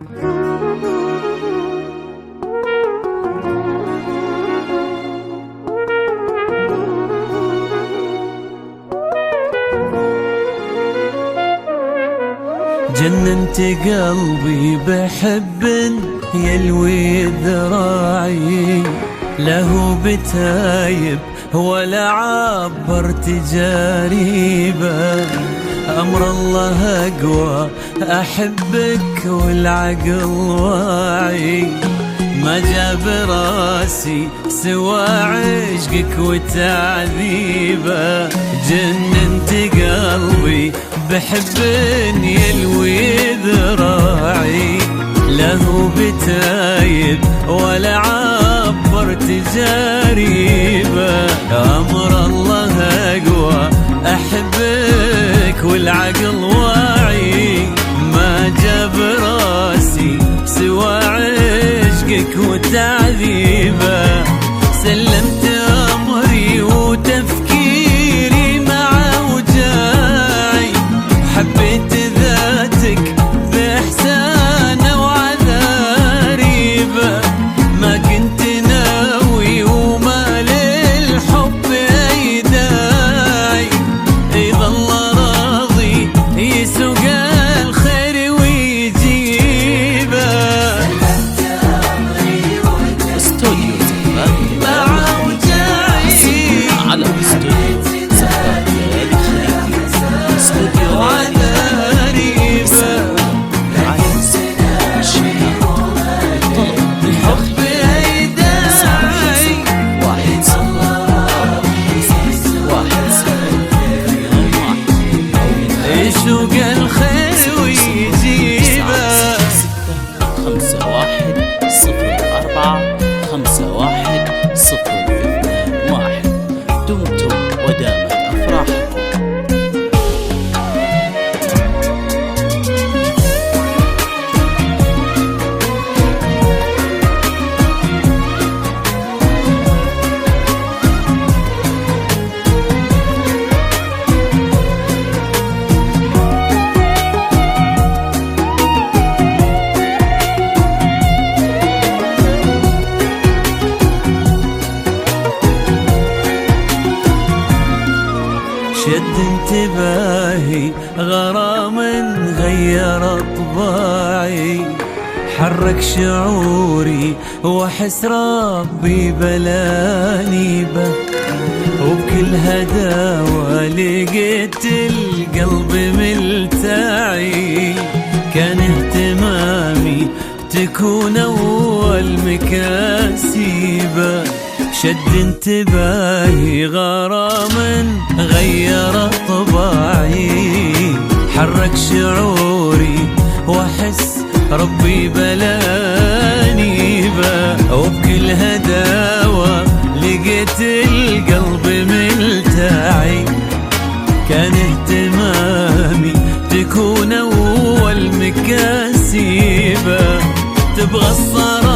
جننت قلبي بحب يلوي ذراعي، له بتايب ولا عبر تجاريبه. أمر الله أقوى أحبك والعقل واعي، ما جاب راسي سوى عشقك وتعذيبه. جننت قلبي بحب يلوي ذراعي، له بتايب ولا عبر تجاريبه. أمر الله أقوى أحبك والعقل واعي، ما جاب راسي سوى عشقك وتعذيبه. سلمت أمري وتفكيري مع وجاعي، حبيت ذاتك بإحسانه وعذاريبه. ما كنت ناوي وما للحب أي داعي، يظل راضي يسوق الخير ويجيبه. استوديو مع وجاعي على استوديو زفاف استوديو وعذاريبه. الحب أي داعي، يسوق الخير ويجيبه. 510451 دمتم ودامت أفراحكم. شد انتباهي غرام غير طباعي، حرك شعوري واحس ربي بلاني به. وبكل هداوة لقيت القلب ملتعي، كان اهتمامي تكون أول مكاسبه. شد انتباهي غرام غير طباعي، حرك شعوري واحس ربي بلاني به. وبكل هداوة لقيت القلب ملتعي، كان اهتمامي تكون أول مكاسبه. تبغى الصراحة